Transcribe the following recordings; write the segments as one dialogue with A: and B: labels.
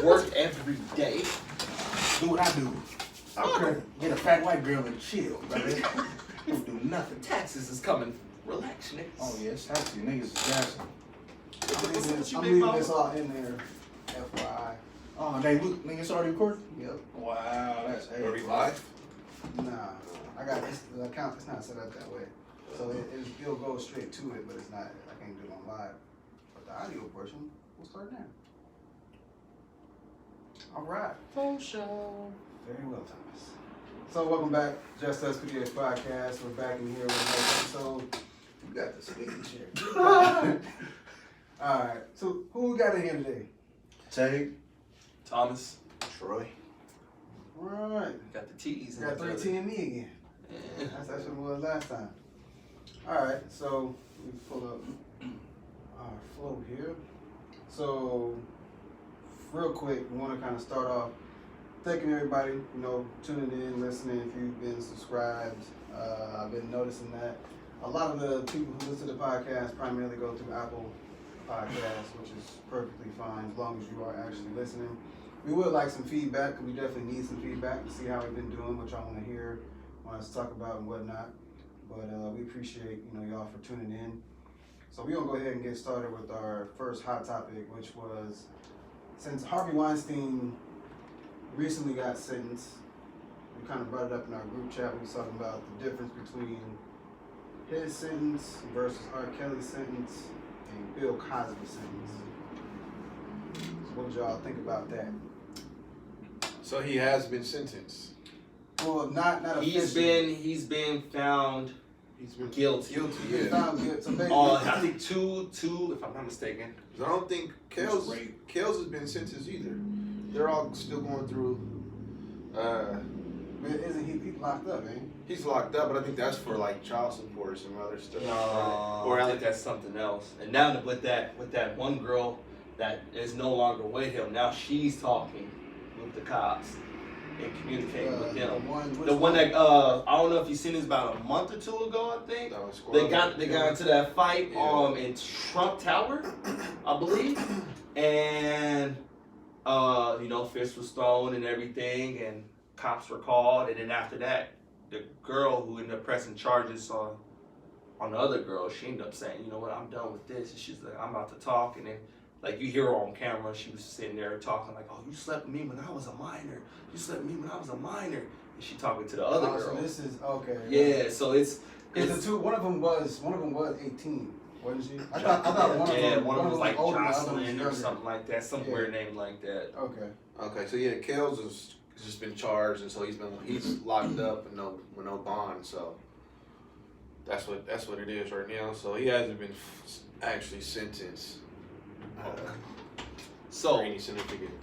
A: work every day.
B: Do what I do. Okay. Get a fat white girl and chill, brother. Don't do nothing.
A: Taxes is coming. Relax, niggas.
B: Oh yes, taxi niggas is gassing. I'm
A: leaving
B: leaving this all in there. FYI. Oh, they look, nigga, it's already recorded? Yep. Wow, that's
A: Are we live?
B: Nah, I got this. The account, it's not set up that way. So it'll go straight to it, but it's not, I can't do it on live. But the audio portion, we'll start now. All right.
A: Full show.
B: Very well, Thomas. So welcome back, Just Us PDX Podcast. We're back in here with another episode. You got the squeaky chair. All right. So who we got in here today?
C: Tay,
A: Thomas.
C: Troy.
B: All right.
A: Got the T's.
B: Got 3T and me again.
A: Yeah.
B: That's what it was last time. All right. So we pull up our flow here. So real quick, we want to kind of start off thanking everybody, tuning in, listening. If you've been subscribed, I've been noticing that a lot of the people who listen to the podcast primarily go through Apple Podcasts, which is perfectly fine as long as you are actually listening. We would like some feedback, because we definitely need some feedback to see how we've been doing, what y'all want to hear, want us to talk about and whatnot. But we appreciate y'all for tuning in. So we're going to go ahead and get started with our first hot topic, which was, since Harvey Weinstein recently got sentenced, we kind of brought it up in our group chat. We was talking about the difference between his sentence versus R. Kelly's sentence and Bill Cosby's sentence. So what did y'all think about that?
C: So he has been sentenced.
B: Well, not officially.
A: He's been found guilty.
B: He's
C: Yeah.
B: found guilty. So basically,
A: I think two, if I'm not mistaken.
C: I don't think Kels has been sentenced either. They're all still going through.
B: but isn't he locked up, ain't he?
C: He's locked up, but I think that's for like child support or some other stuff.
A: Or I think that's something else. And now with that one girl that is no longer with him, now she's talking with the cops and communicating with them. The one that I don't know if you've seen this about a month or two ago, I think. They got into that fight in Trump Tower, I believe. And fists was thrown and everything, and cops were called, and then after that, the girl who ended up pressing charges on the other girl, she ended up saying, you know what, I'm done with this, and she's like, I'm about to talk, and then like you hear her on camera, she was sitting there talking like, oh, you slept with me when I was a minor, you slept with me when I was a minor, and she talking to the other girl.
B: So this is okay.
A: Yeah, so it's
B: the two. One of them was 18. Wasn't she? I thought one of them was like older,
A: Jocelyn or something like that, some weird name like that.
C: Okay, so yeah, Kels has just been charged, and so he's locked up with no bond. So that's what it is right now. So he hasn't been actually sentenced for any significant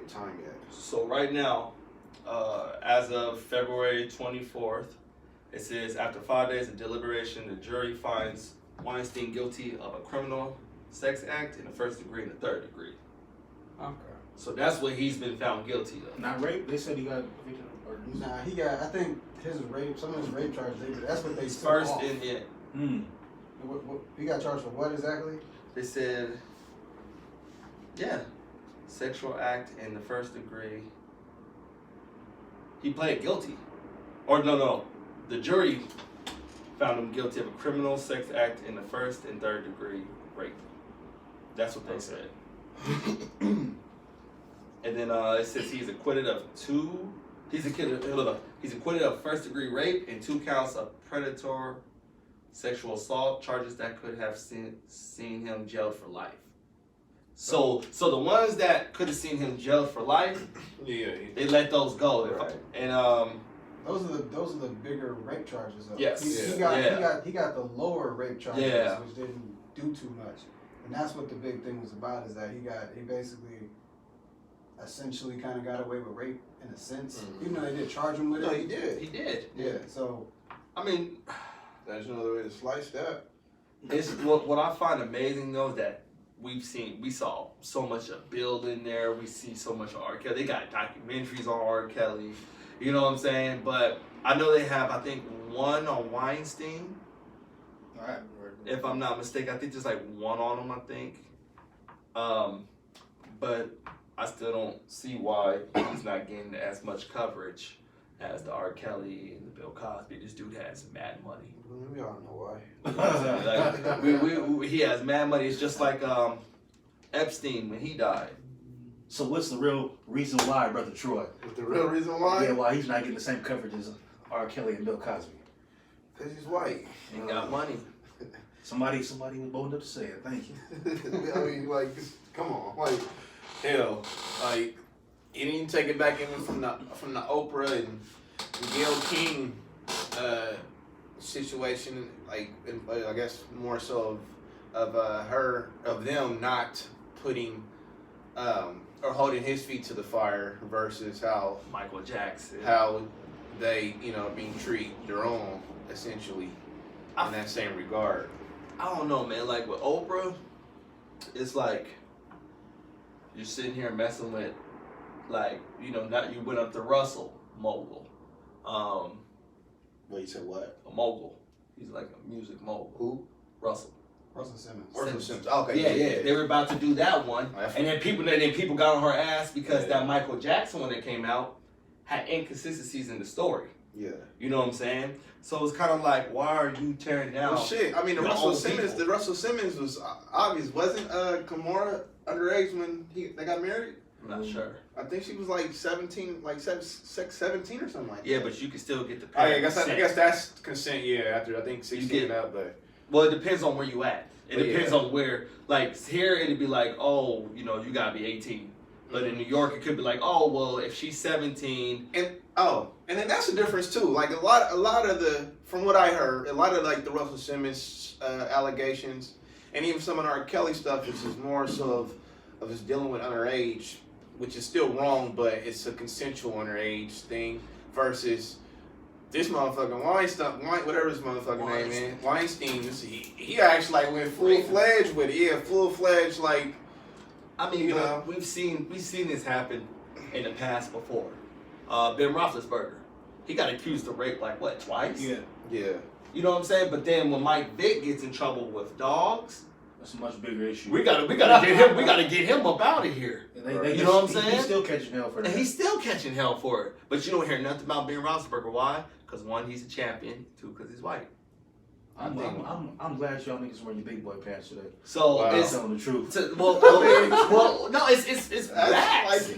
C: time yet.
A: So right now, as of February 24th. It says, after 5 days of deliberation, the jury finds Weinstein guilty of a criminal sex act in the first degree and the third degree.
B: Okay.
A: So that's what he's been found guilty of.
D: Not rape? They said he got
B: Nah, he got, I think some of his rape charges, that's what they
A: He's
B: took
A: first
B: off.
A: in it.
B: He got charged for what exactly?
A: They said, sexual act in the first degree. He pled guilty. Or no. The jury found him guilty of a criminal sex act in the first and third degree rape. That's what they said. And then it says he's acquitted of first degree rape and 2 counts of predatory sexual assault, charges that could have seen him jailed for life. So the ones that could have seen him jailed for life, they let those go.
C: Right.
A: And
B: Those are the bigger rape charges though.
A: Yes.
B: He got the lower rape charges, which didn't do too much. And that's what the big thing was about, is that he basically essentially kind of got away with rape in a sense. Even though they did charge him with it.
C: No, he did.
A: He did.
B: Yeah. So
A: I mean,
C: there's no other way to slice that.
A: It's what I find amazing though is that we saw so much of Bill in there. We see so much of R. Kelly. They got documentaries on R. Kelly. You know what I'm saying? But I know they have, I think, one on Weinstein. If I'm not mistaken, I think there's like one on him, I think. but I still don't see why he's not getting as much coverage as the R. Kelly and the Bill Cosby. This dude has mad money.
C: We all know why.
A: Like, he has mad money. It's just like Epstein when he died.
D: So what's the real reason why, Brother Troy?
C: The real reason why?
D: Yeah, why he's not getting the same coverage as R. Kelly and Bill Cosby?
C: Because he's white.
A: He got money.
D: Somebody was bold enough to say it. Thank you.
C: I mean, like, come on, like, hell, like, you didn't even take it back even from the Oprah and Gayle King situation, like, I guess more so of them not putting or holding his feet to the fire versus how
A: Michael Jackson.
C: how they being treated their own essentially in that same regard.
A: I don't know, man. Like with Oprah, it's like you're sitting here messing with, like, not you went up to Russell mogul.
D: Wait, you said what?
A: A mogul. He's like a music mogul.
C: Who?
A: Russell
B: Simmons.
C: Russell Simmons. Okay.
A: Yeah. They were about to do that one, and then people got on her ass because that Michael Jackson one that came out had inconsistencies in the story.
C: Yeah.
A: You know what I'm saying? So it's kind of like, why are you tearing down?
C: Well, shit. I mean, the Russell Simmons was obvious. Wasn't Kimora underage when they got married?
A: I'm not sure.
C: I think she was like 17, like 17 or something like that.
A: Yeah, but you can still get the
C: I
A: consent.
C: guess that's consent. Yeah, after I think 16 and up, but.
A: Well, it depends on where you at. It depends on where. Like here, it'd be like, oh, you gotta be 18. But in New York, it could be like, oh, well, if she's 17.
C: And then that's the difference too. Like a lot of the, from what I heard, a lot of like the Russell Simmons allegations, and even some of the R. Kelly stuff, which is more so of just dealing with underage, which is still wrong, but it's a consensual underage thing versus this motherfucking Weinstein, whatever his motherfucking name is, Weinstein. He actually like went full fledged with it. Yeah, full fledged like.
A: I mean, we've seen this happen in the past before. Ben Roethlisberger, he got accused of rape like what, twice?
D: Yeah.
A: You know what I'm saying? But then when Mike Vick gets in trouble with dogs,
D: that's a much bigger issue.
A: we gotta get him. We gotta get him up out of here. You know what I'm saying?
D: He's still catching hell for that.
A: And he's still catching hell for it. But you don't hear nothing about Ben Roethlisberger. Why? Because one, he's a champion. Two, because he's white.
D: I'm glad y'all niggas wearing your big boy pants today.
A: So it's
D: telling the truth.
A: No, it's facts.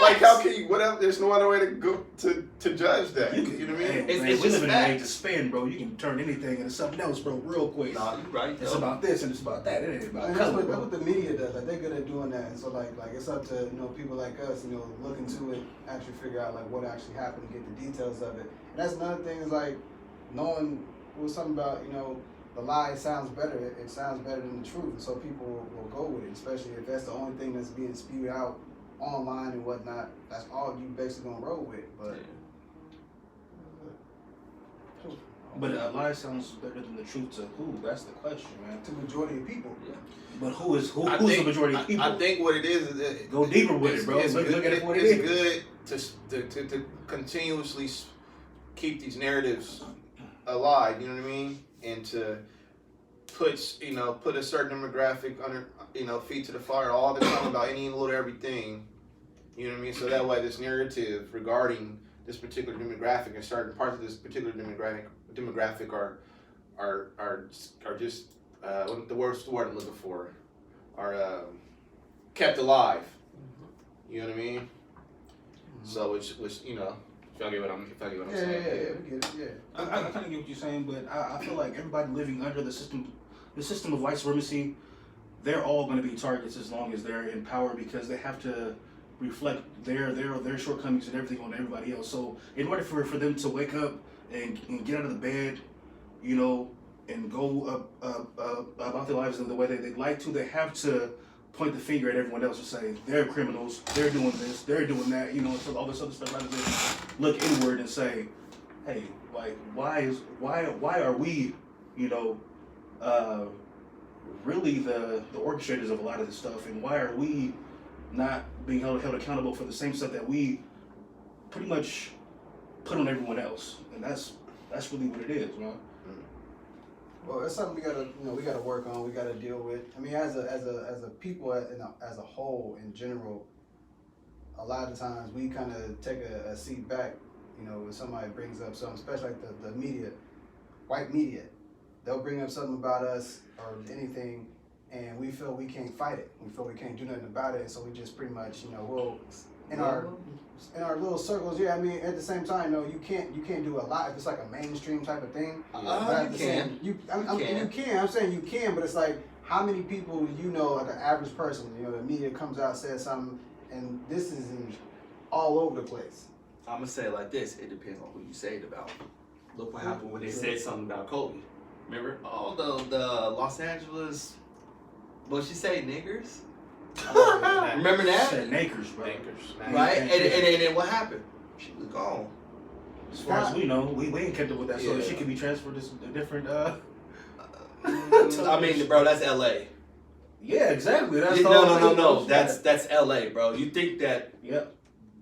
C: Like how can you? What else? There's no other way to go to judge that. You know what I mean?
A: It's
D: we
A: just
D: live in an age
A: facts.
D: of spin, bro. You can turn anything into something else, bro, real quick.
A: Nah, you right.
D: It's about this and it's about that. It ain't about
B: That's
D: color,
B: what
D: bro.
B: the media does. Like they're good at doing that. And so like it's up to people like us, look into it, actually figure out like what actually happened and get the details of it. And that's another thing is like knowing it was something about the lie sounds better. It sounds better than the truth, and so people will go with it, especially if that's the only thing that's being spewed out online and whatnot. That's all you basically gonna roll with.
D: But a lie sounds better than the truth to who? That's the question, man.
B: To the majority of people.
A: Yeah.
D: But who's the majority of people?
C: I think what it is that
D: go deeper with it, bro. Look at it for what it is.
C: It's good to continuously keep these narratives alive. You know what I mean? And to put a certain demographic under feet to the fire all the time about any little everything. You know what I mean? So that way, this narrative regarding this particular demographic and certain parts of this particular demographic are just what's the word I'm looking for? Are kept alive. You know what I mean? Mm-hmm. So which if y'all get what I'm saying.
B: Yeah, we get it. Yeah.
D: I kind of get what you're saying, but I feel like everybody living under the system of white supremacy, they're all going to be targets as long as they're in power because they have to reflect their shortcomings and everything on everybody else. So in order for them to wake up and get out of the bed, and go about their lives in the way that they'd like to, they have to point the finger at everyone else and say they're criminals, they're doing this, they're doing that, so all this other stuff, rather than look inward and say, hey, like why are we, really the orchestrators of a lot of this stuff, and why are we not being held accountable for the same stuff that we pretty much put on everyone else? And that's really what it is, man.
B: Well, it's something we gotta work on. We gotta deal with. I mean, as a people, as a whole, in general, a lot of times we kind of take a seat back. You know, when somebody brings up something, especially like the media, white media, they'll bring up something about us or anything, and we feel we can't fight it. We feel we can't do nothing about it, and so we just pretty much, we'll in our little circles. Yeah, I mean, at the same time, you can't do a lot if it's like a mainstream type of thing.
A: You can.
B: You can. I'm saying you can, but it's like, how many people like an average person, the media comes out, says something, and this is all over the place.
A: I'm gonna say it like this: it depends on who you say it about. Look what happened when they said something about Kobe. Remember? Oh, the Los Angeles. What she say, niggers? Remember that?
D: Said Nakers, bro.
A: Right? And then what happened? She was gone.
D: As far as we know, we ain't kept up with that, so she can be transferred to a different.
A: I mean, bro, that's L.A.
D: Yeah, exactly. That's
A: no. That's L.A., bro. You think that?
D: Yep.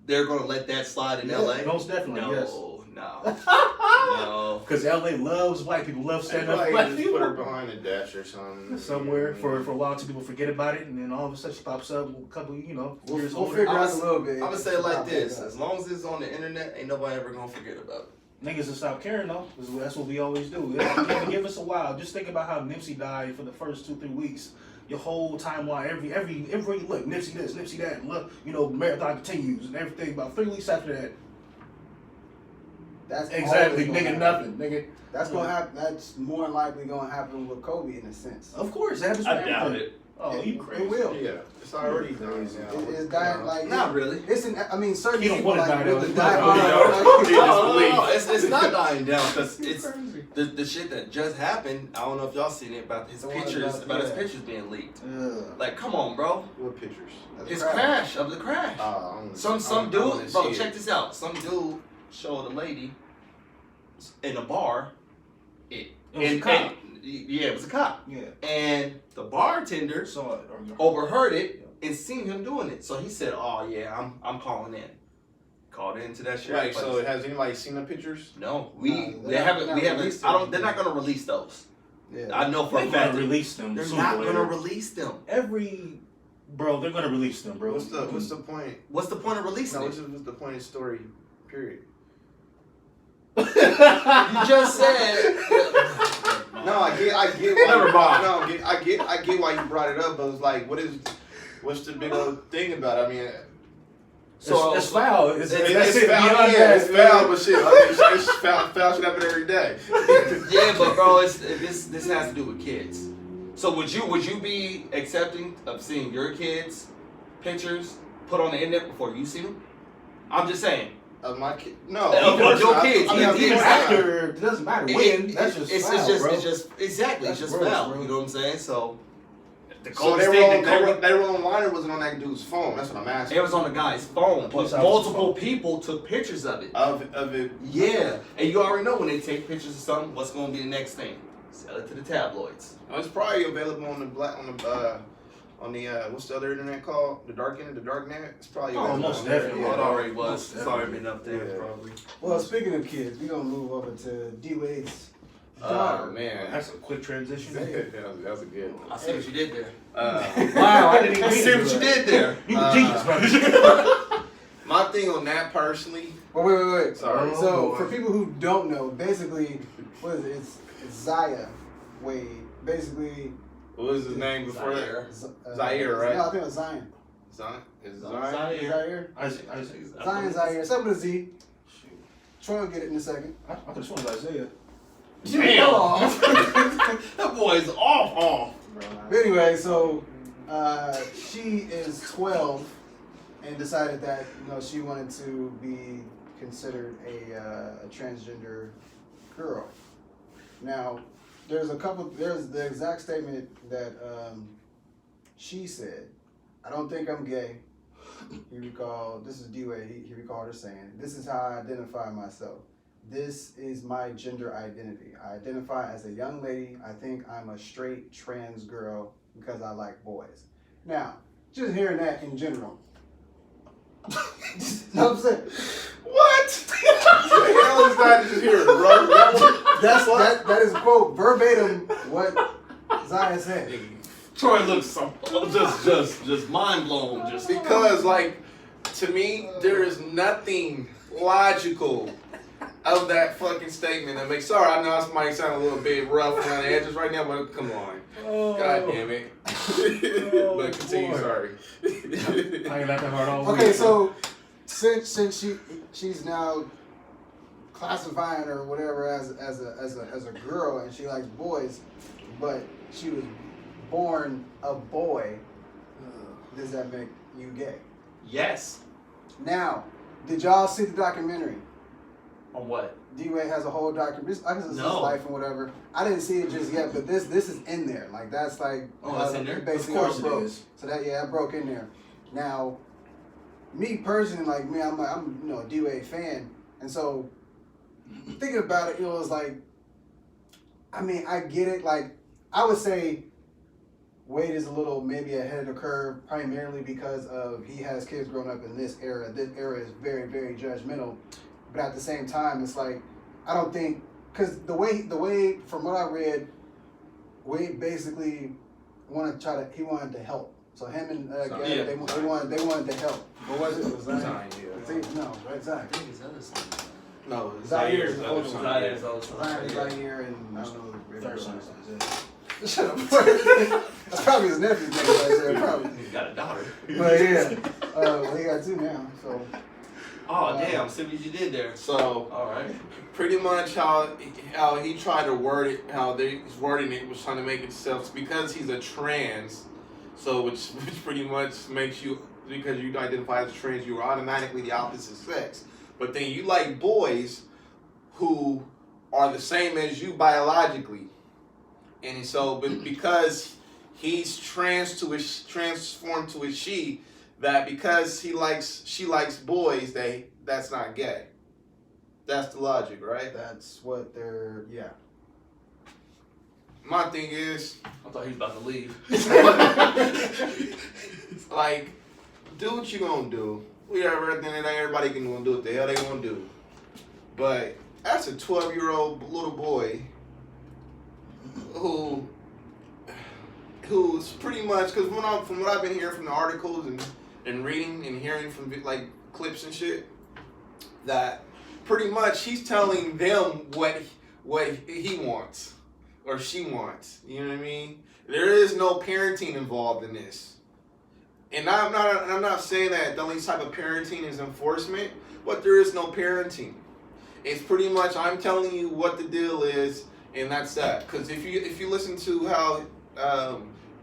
A: They're gonna let that slide in L.A.?
D: Most definitely. Yes.
A: No.
D: Because L.A. loves black people, loves standing up for black
C: just
D: people.
C: Put her behind a dash or something.
D: Somewhere for a while till people forget about it, and then all of a sudden she pops up a couple, years
B: we'll
D: older.
B: figure out a little bit.
A: I'm gonna say it like this: as long as it's on the internet, ain't nobody ever gonna forget about it.
D: Niggas will stop caring though. That's what we always do. Give us a while. Just think about how Nipsey died for the first 2-3 weeks. Your whole timeline, every look, Nipsey this, Nipsey that, and look, marathon continues and everything. About 3 weeks after that.
B: That's
D: exactly, nigga, nothing, nigga.
B: That's gonna happen. That's more than likely gonna happen with Kobe in a sense.
D: Of course, it happens.
A: I doubt it.
D: Oh, you crazy?
B: It will.
C: Yeah, it's already dying.
B: It's dying like
A: not really.
B: Certain
D: You don't
B: people
D: want to
B: like
D: die
B: really
D: though.
B: die.
A: No, it's not dying down because it's the shit that just happened. I don't know if y'all seen it about his pictures, his pictures being leaked. Like, come on, bro.
C: What pictures?
A: His crash. Some dude, bro. Check this out. Some dude showed a lady in a bar.
D: It was a cop.
A: It was a cop.
D: Yeah.
A: And the bartender
D: saw it
A: overheard it and seen him doing it. So he said, "Oh yeah, I'm calling in." Called into that shit.
C: Right. So has anybody seen the pictures?
A: No, we haven't. They're not gonna release those.
B: Yeah.
A: I know for a fact.
D: Release them.
A: They're not gonna release them.
D: Bro, they're gonna release them, bro.
C: What's the point?
A: What's the point of releasing it?
C: What's the point of the story? Period.
A: You just said.
C: No, I get.
A: Never mind.
C: No, I get why you brought it up, but it's like, what's the big old thing about it? I mean,
D: so it's foul. It's foul.
C: Yeah, it's foul, but shit. I mean, it's foul should happen every day.
A: Yeah, but bro, this has to do with kids. So would you be accepting of seeing your kids' pictures put on the internet before you see them? I'm just saying.
C: Of my kid? No.
A: Of your kids.
D: Even after, it doesn't matter when. That's just foul, bro.
A: It's just exactly. It's just foul. Bro. You know what I'm saying? So.
C: So they were online or was it on that dude's phone? That's what I'm asking.
A: It was on the guy's phone, but multiple people took pictures of it.
C: Of it?
A: Yeah, and you already know when they take pictures of something, what's going to be the next thing? Sell it to the tabloids.
C: It's probably available on the what's the other internet called? The dark internet, the dark net. It's probably available.
D: Most definitely.
A: Well, it already was. It's already been up there, probably.
B: Well, speaking of kids, we're gonna move over to D Wade's.
C: Oh man,
D: that's a quick transition.
C: That was a good one.
A: I see what you did there.
D: Wow, I didn't even
A: see what you did there.
D: You genius, brother.
C: My thing on that personally.
B: Wait.
C: Sorry.
B: So for people who don't know, basically, what is it? It's Zaya Wade. Basically.
C: What was his name before that?
B: Zaire, right? No, I think it was Zion.
A: Zaire.
B: Zaire. Something with a Z. Troy will get it in a second.
D: I thought this one was Isaiah.
A: Damn. That boy's off.
B: But anyway, so she is 12 and decided that she wanted to be considered a transgender girl. Now, there's the exact statement that she said. I don't think I'm gay. This is D-Wade, he recalled her saying, "This is how I identify myself. This is my gender identity. I identify as a young lady. I think I'm a straight trans girl because I like boys." Now, just hearing that in general. You know what I'm saying?
C: What? The hell is that just here, bro?
B: That is quote verbatim what Zaya said.
A: Troy looks just mind blown. Just
C: Because, like, to me, there is nothing logical of that fucking statement that makes. Sorry, I know this might sound a little bit rough around the edges right now, but come on. God damn it. But continue,
D: boy.
C: sorry.
D: I ain't laughing hard all
B: Okay,
D: week.
B: so since she's now classifying her whatever as a girl and she likes boys, but she was born a boy, does that make you gay?
A: yes.
B: Now, did y'all see the documentary?
A: On what?
B: D-Wade has a whole documentary. I guess it's his
A: No.
B: life and whatever. I didn't see it just yet, but this is in there. Like that's like
A: Oh, it's in there?
B: basically
D: Of course
B: how it broke.
D: is.
B: So that broke in there. Now, me personally, like me, I'm a D-Wade fan, and so thinking about it, it was like, I mean, I get it. Like I would say Wade is a little maybe ahead of the curve, primarily because of he has kids growing up in this era. This era is very, very judgmental. But at the same time, it's like I don't think because the way from what I read, Wade basically wanted to help. So him and
A: Yeah.
B: they wanted to help. What was it? Was that?
C: Zion, yeah.
B: No, right, Zach.
A: I think it's other son.
C: No,
B: Zaire is
C: Zaire's
B: the
C: the
B: older
C: other
B: one.
C: son.
A: Zaire's the older son.
B: Zion, Zaire, and I don't know the
D: Third son.
B: Shut up. That's probably his nephew's name right there, probably.
A: He's got a daughter.
B: But yeah, well, he got two now. So
A: Oh damn! See what you did there.
C: So,
A: All right.
C: pretty much how he tried to word it, how he's wording it was trying to make itself because he's a trans, so which pretty much makes you, because you identify as trans, you are automatically the opposite sex. But then you like boys who are the same as you biologically, and so but because he's transformed to a she, that because she likes boys, that's not gay. That's the logic, right?
B: that's what they're
C: My thing is,
A: I thought he was about to leave.
C: like, do what you gonna do. Whatever, at the end of the day, everybody can gonna do what the hell they gonna do. But that's a 12-year-old little boy who's pretty much, because from what I've been hearing from the articles and reading and hearing from like clips and shit, that pretty much he's telling them what he wants or she wants. You know what I mean? There is no parenting involved in this. And I'm not saying that the only type of parenting is enforcement, but there is no parenting. It's pretty much I'm telling you what the deal is, and that's that. Because if you listen to how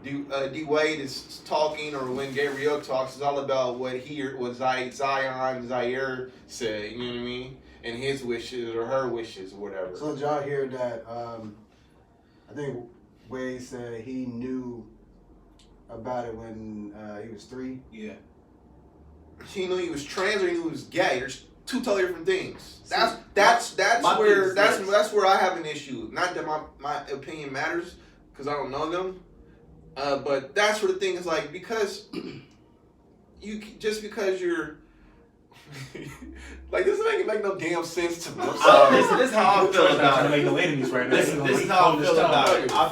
C: D Wade is talking, or when Gabrielle talks, it's all about what Zaire said. You know what I mean? And his wishes or her wishes or whatever.
B: So did y'all hear that? I think Wade said he knew about it when he was 3.
D: Yeah.
C: He knew he was trans or he knew he was gay. There's two totally different things. That's
A: my
C: where
A: thing is this.
C: that's where I have an issue. Not that my opinion matters because I don't know them, but that's where the thing is like, because because you're like, this doesn't make no damn sense to me. I'm sorry.
A: This is how I feel
D: Trying
A: about
D: to
A: it.
D: make no enemies right now.
A: This is how I feel about it. I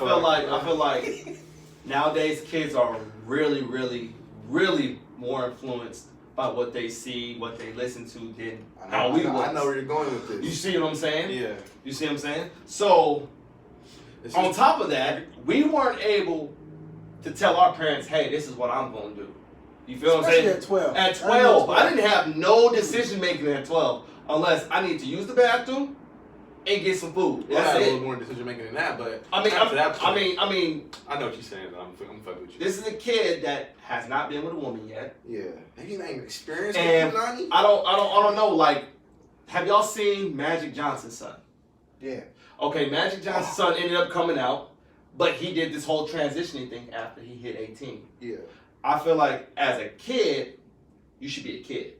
A: feel like nowadays kids are really, really, really more influenced by what they see, what they listen to than how we was.
C: I know where you're going with this.
A: You see what I'm saying?
C: Yeah.
A: You see what I'm saying? So, on top of that, we weren't able to tell our parents, hey, this is what I'm going to do. You feel what I'm saying?
B: Especially at 12.
A: At 12. I didn't have no decision making at 12 unless I need to use the bathroom and get some food.
C: Well, I
A: That's
C: had a
A: it.
C: little more decision making than that, but
A: I mean,
C: after that point,
A: I mean,
C: I know what you're saying. I'm fucking with you.
A: this is a kid that has not been with a woman yet.
C: Yeah. Have you ain't experienced
A: And
C: it, Nani?
A: I don't know. Like, have y'all seen Magic Johnson's son?
B: Yeah.
A: Okay, Magic Johnson's son ended up coming out, but he did this whole transitioning thing after he hit 18.
C: Yeah.
A: I feel like as a kid, you should be a kid.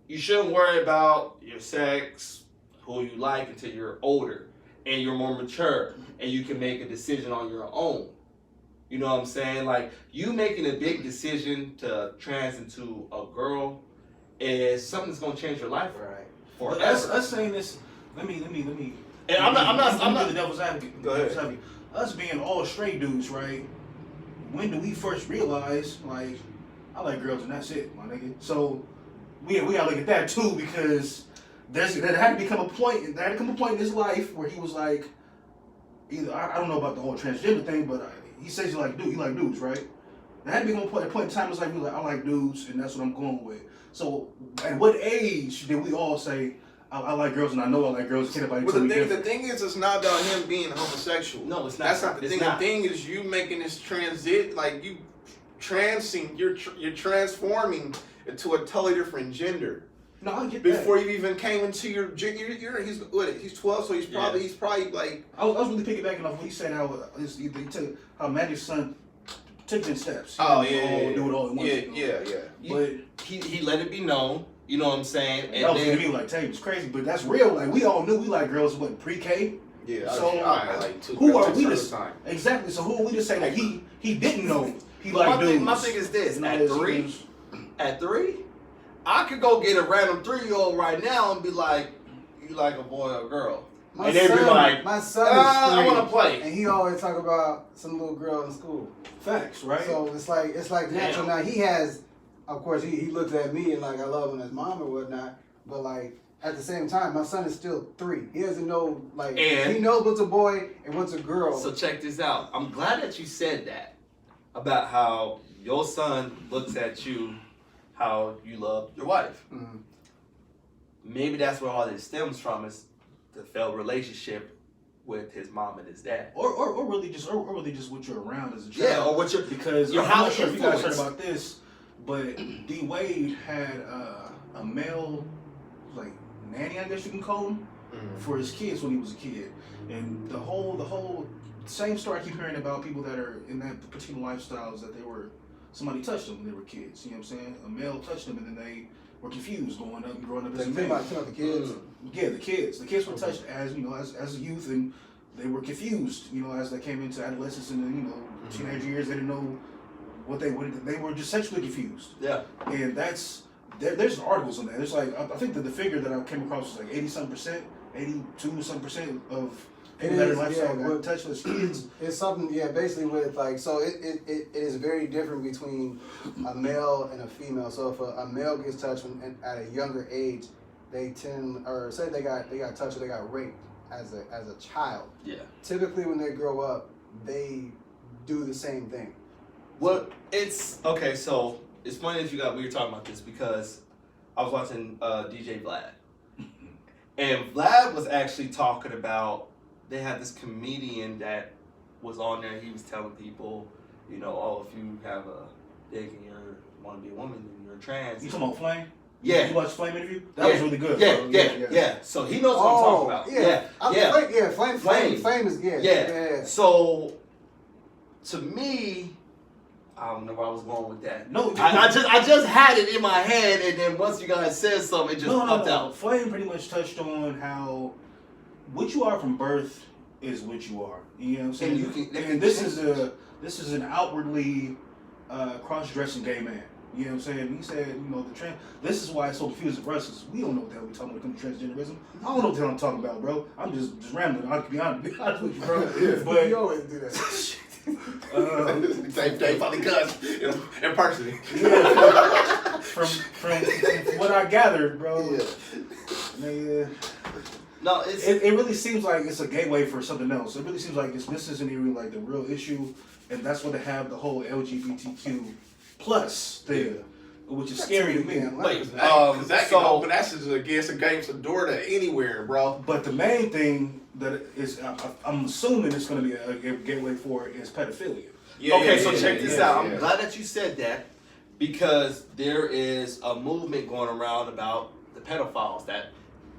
A: You shouldn't worry about your sex, who you like, until you're older and you're more mature and you can make a decision on your own. You know what I'm saying? Like, you making a big decision to trans into a girl is something that's gonna change your life
C: Right.
A: forever.
D: Us saying this, let me.
A: And I'm not
D: the devil's advocate.
C: Go ahead.
D: Us being all straight dudes, right? When do we first realize, like, I like girls and that's it, my nigga? So we gotta look at that too, because there had to come a point in his life where he was like, either I don't know about the whole transgender thing, but he says he like dudes, right? There had to be a point in time. It's like, I like dudes, and that's what I'm going with. So, at what age did we all say, I like girls, and I know I like girls? Can't nobody tell me different?
C: The thing is, it's not about him being homosexual.
A: No, it's not.
C: That's not the
A: It's
C: thing.
A: not.
C: The thing is, you making this transit, like you you're transforming into a totally different gender.
D: No, I get
C: Before
D: that.
C: you even came into your he's 12, so he's probably like.
D: I was really piggybacking off what you said, how Magic's son took 10 steps. Do it all at once.
C: Yeah.
D: But
A: he let it be known. You know what I'm saying? And
D: that was
A: then,
D: gonna be like, Tay, it's crazy, but that's real. Like, we all knew we like girls, pre-K?
C: Yeah.
D: So who are we to exactly? So who are we to say like he didn't know he liked dudes?
A: My thing is this:
D: You know,
A: at three, I could go get a random 3-year-old right now and be like, "You like a boy or a girl?"
B: My
A: and they'd be like,
B: my son is 3,
A: I want to play.
B: and he always talk about some little girl in school.
D: Facts, right?
B: So it's like natural. Now he has, of course, he looks at me and like I love him as mom or whatnot, but like at the same time, my son is still 3. He doesn't know he knows what's a boy and what's a girl.
A: So check this out. I'm glad that you said that about how your son looks at you, how you love your wife.
B: Mm-hmm.
A: Maybe that's where all this stems from, is the failed relationship with his mom and his dad.
D: Or really just what you're around as a child.
A: Yeah, or what you're,
D: because
A: your
D: I'm
A: house
D: not sure if you guys heard
A: influence.
D: about this, but D Wade had a male like nanny, I guess you can call him, for his kids when he was a kid. And the whole same story I keep hearing about people that are in that particular lifestyle is that somebody touched them when they were kids. You know what I'm saying? A male touched them and then they were confused growing up as a man.
B: About the kids.
D: Yeah, the kids were touched as as a youth, and they were confused. As they came into adolescence and then teenage years, they didn't know what they wanted. They were just sexually confused.
A: Yeah,
D: and there's articles on that. There's like I think that the figure that I came across was like 80-some%, 82-some% of people that are lifestyle got touchless kids.
B: It's something, basically with so it is very different between a male and a female. So if a male gets touched at a younger age, they tend, or say they got touched or they got raped as a child.
A: yeah.
B: Typically when they grow up, they do the same thing.
A: Well, it's okay. So it's funny that we were talking about this because I was watching DJ Vlad, and Vlad was actually talking about, they had this comedian that was on there. He was telling people, if you have a dick and you want to be a woman and you're trans.
D: You talking about Flame?
A: Yeah.
D: You watched Flame interview? That was really good.
A: Yeah,
D: bro.
A: yeah. So he knows what I'm talking about.
B: Flame is
A: Yeah. So to me, I don't know where I was going with that.
D: No,
A: I just had it in my head, and then once you guys said something, it just popped out.
D: Flame pretty much touched on how what you are from birth is what you are. You know what I'm saying? And this is an outwardly cross-dressing gay man. You know what I'm saying? He said, this is why it's so confusing for us, because we don't know what the hell we're talking about when it comes to transgenderism. I don't know what the hell I'm talking about, bro. I'm just rambling. I'll be honest with you, bro. But
B: you always do that.
C: They probably cuss in person.
D: Yeah, from what I gathered, bro. Yeah.
A: No,
D: it really seems like it's a gateway for something else. It really seems like this isn't even like the real issue, and that's what they have the whole LGBTQ plus thing, which is scary to me.
C: Wait, that can open against the door to anywhere, bro.
D: But the main thing that is, I'm assuming it's going to be a gateway for is pedophilia.
A: So check this out. I'm glad that you said that, because there is a movement going around about the pedophiles that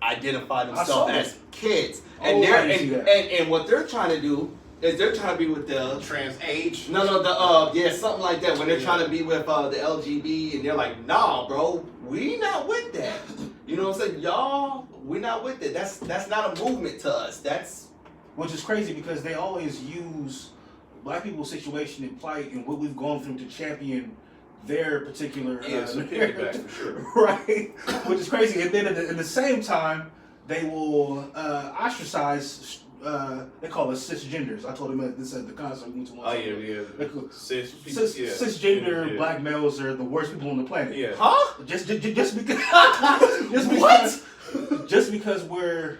A: identify themselves as kids, and what they're trying to do is they're trying to be with the
C: trans age.
A: No, something like that. When they're trying to be with the LGB, and they're like, nah, bro, we not with that. You know what I'm saying? Y'all, we not with it. That's not a movement to us.
D: Which is crazy, because they always use black people's situation and plight and what we've gone through to champion their particular
C: piggyback for sure.
D: Right? Which is crazy. And then at the same time, they will ostracize. They call us cisgenders. I told him this at the concert we went to.
C: Oh yeah.
D: Cisgender black males are the worst people on the planet.
C: Yeah.
A: Huh?
D: Just because just because we're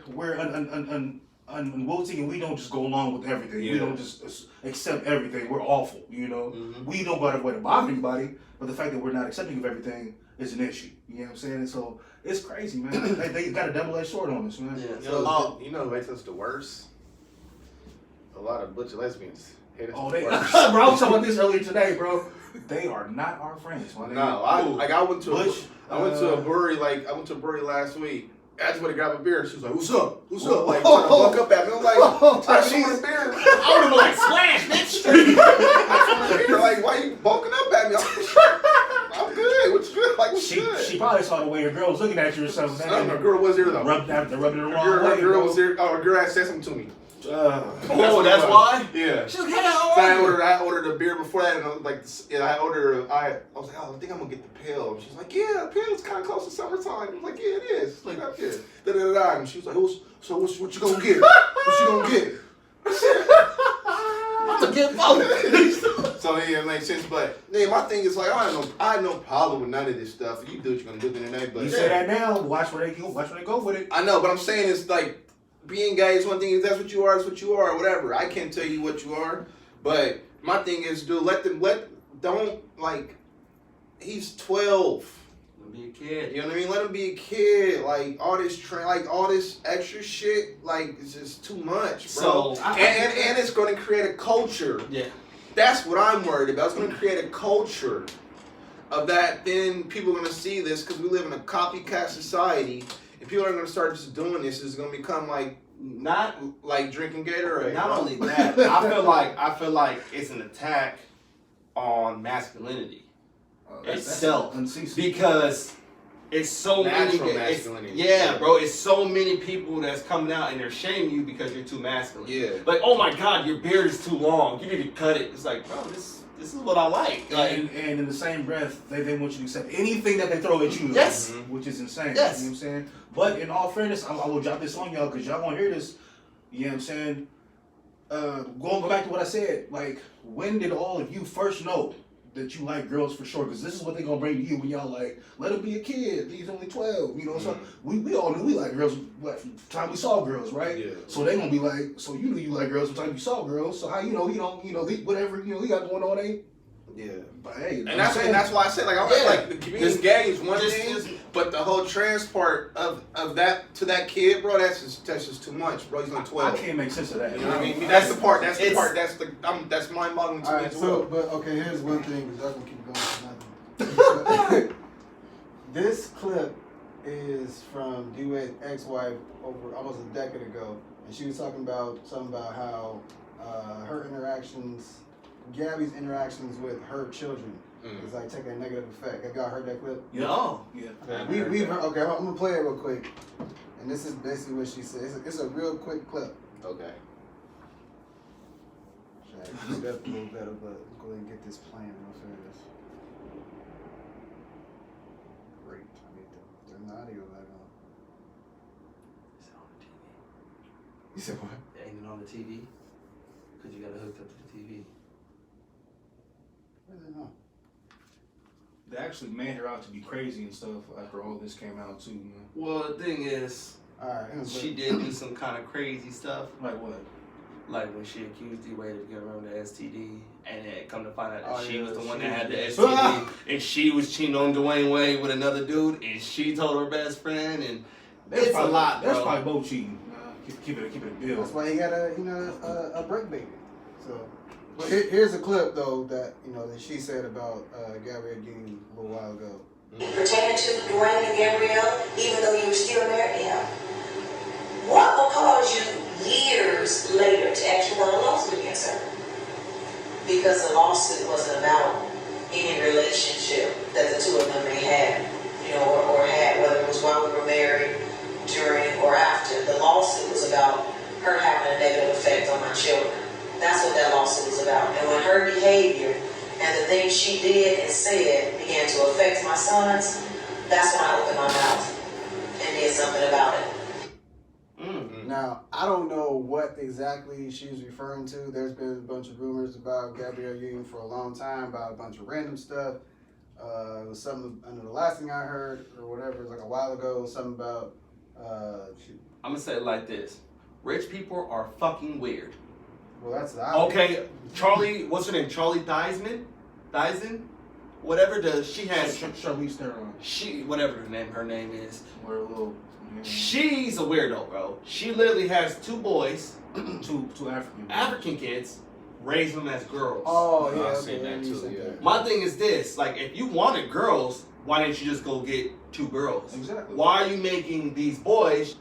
D: unwilting and we don't just go along with everything.
C: Yeah.
D: We don't just accept everything. We're awful, you know.
A: Mm-hmm.
D: We don't go out of our way to bother anybody, but the fact that we're not accepting of everything is an issue. You know what I'm saying? And so it's crazy, man. they got a double-edged sword on us, man.
A: Yeah.
C: You know what makes us the worst? A lot of butch lesbians hate us.
D: Oh,
C: the
D: they.
C: worst.
D: Bro, I was talking about this earlier today, bro. They are not our friends. Man.
C: No, I went to
D: Butch,
C: I went to a brewery last week. I just went to grab a beer. She was like, "What's up? What's up?" Like trying to walk up at me. I'm like, "I just want a beer."
A: I would have been like, splash, bitch.
C: I just want a beer. Like, why you bulking up at me? I'm good. What's good? Like, what's good?
D: She probably saw the way your girl was looking at you or something.
C: No, girl was there though.
D: Rubbed it the wrong way.
C: Girl was there. Oh, a girl had said something to me.
A: That's why?
C: Yeah.
A: She's like, hey, how
C: So
A: are
C: I ordered a beer before that, and I was like, I was like, oh, I think I'm gonna get the pale. She's like, yeah, the pale is kind of close to summertime. I'm like, yeah, it is. It's like up here. And she was like, what you gonna get? What you gonna get?
A: I'm gonna get both.
C: So yeah, it makes sense. But yeah, my thing is like, I have no problem with none of this stuff. You do what you're gonna do at the end of the day. But
D: You say that now. Watch where they go with it.
C: I know, but I'm saying it's like, being gay is one thing. If that's what you are, that's what you are, or whatever. I can't tell you what you are, but my thing is, dude, he's 12.
A: Be a kid.
C: You know what I mean? Let him be a kid. Like all this extra shit, like it's just too much, bro.
A: So
C: and it's going to create a culture.
A: Yeah.
C: That's what I'm worried about. It's going to create a culture of that. Then people are going to see this because we live in a copycat society. And people are going to start just doing this. It's going to become like not like drinking Gatorade.
A: Not only that, I feel like it's an attack on masculinity itself because it's so
C: Natural
A: many.
C: masculinity.
A: Yeah, bro. It's so many people that's coming out and they're shaming you because you're too masculine.
C: Yeah.
A: Like, oh my God, your beard is too long. You need to cut it. It's like, bro, this is what I like.
D: And in the same breath, they want you to accept anything that they throw at you.
A: Yes.
D: Which is insane.
A: Yes.
D: You know what I'm saying? But in all fairness, I will drop this on y'all because y'all want to hear this. You know what I'm saying? Going back to what I said, like, when did all of you first know that you like girls for sure? Because this is what they're going to bring to you when y'all like, let him be a kid. He's only 12. You know, so we all knew we like girls from the time we saw girls, right?
C: Yeah.
D: So they going to be like, so you knew you like girls from the time you saw girls. So how you know, whatever, he got going on ain't.
C: Yeah.
D: But hey,
C: and that's why I said, like, I like the community gay is one thing, but the whole trans part of that to that kid, bro, that's just too much, bro. He's only 12.
D: I can't make sense of that.
C: You know what I mean? That's the part. That's mind-boggling to me
B: Alright,
C: as well.
B: but okay, here's one thing because y'all gonna keep going for nothing. This clip is from D-Wade's ex-wife over almost a decade ago, and she was talking about how her interactions. Gabby's interactions with her children is like taking a negative effect. Have y'all heard that clip?
A: No.
D: Yeah.
B: Okay, we've heard, okay, I'm gonna play it real quick. And this is basically what she said. It's a real quick clip.
C: Okay.
B: Should I do that a little better, but go ahead and get this playing real fast. Great. I need to turn the audio back on.
A: Is it on the TV?
B: You said what?
A: Ain't it on the TV? Because you got it hooked up to the TV.
B: I don't know.
D: They actually made her out to be crazy and stuff after all this came out too, man.
A: Well, the thing is,
B: Alright,
A: she did do some kind of crazy stuff.
D: Like what?
A: Like when she accused D-Wade of giving her the STD, and then come to find out that she was the one
B: she
A: that had the
B: was-
A: STD, and she was cheating on Dwayne Wade with another dude, and she told her best friend, and it's a lot, bro.
D: That's probably both cheating. Keep it a bill.
B: That's why he got a break baby. So, but here's a clip though that that she said about Gabrielle Dean a little while ago.
E: Pertaining to Dwayne and Gabrielle, even though you were still married to him, what will cause you years later to actually want a lawsuit against her? Because the lawsuit wasn't about any relationship that the two of them may have, or had, whether it was while we were married, during, or after. The lawsuit was about her having a negative effect on my children. That's what that lawsuit was about. And when her behavior and the things she did and said began to affect my sons, that's when I opened my mouth and did something about it.
B: Now, I don't know what exactly she's referring to. There's been a bunch of rumors about Gabrielle Union for a long time about a bunch of random stuff. It was something, I know the last thing I heard or whatever, it was like a while ago, something about,
A: I'm gonna say it like this. Rich people are fucking weird.
B: well, that's the
A: Okay, Charlie, what's her name? Charlie Dyson? Whatever she has.
D: Charlize Theron.
A: Whatever her name is.
D: We're a little. Yeah.
A: She's a weirdo, bro. She literally has 2 boys,
D: two
A: African kids, raise them as girls.
B: Oh, yeah,
C: I've
B: okay,
C: seen that
B: you
C: too,
B: said
C: yeah.
B: that.
A: My thing is this, like, if you wanted girls, why didn't you just go get 2 girls?
D: Exactly.
A: Why are you making these boys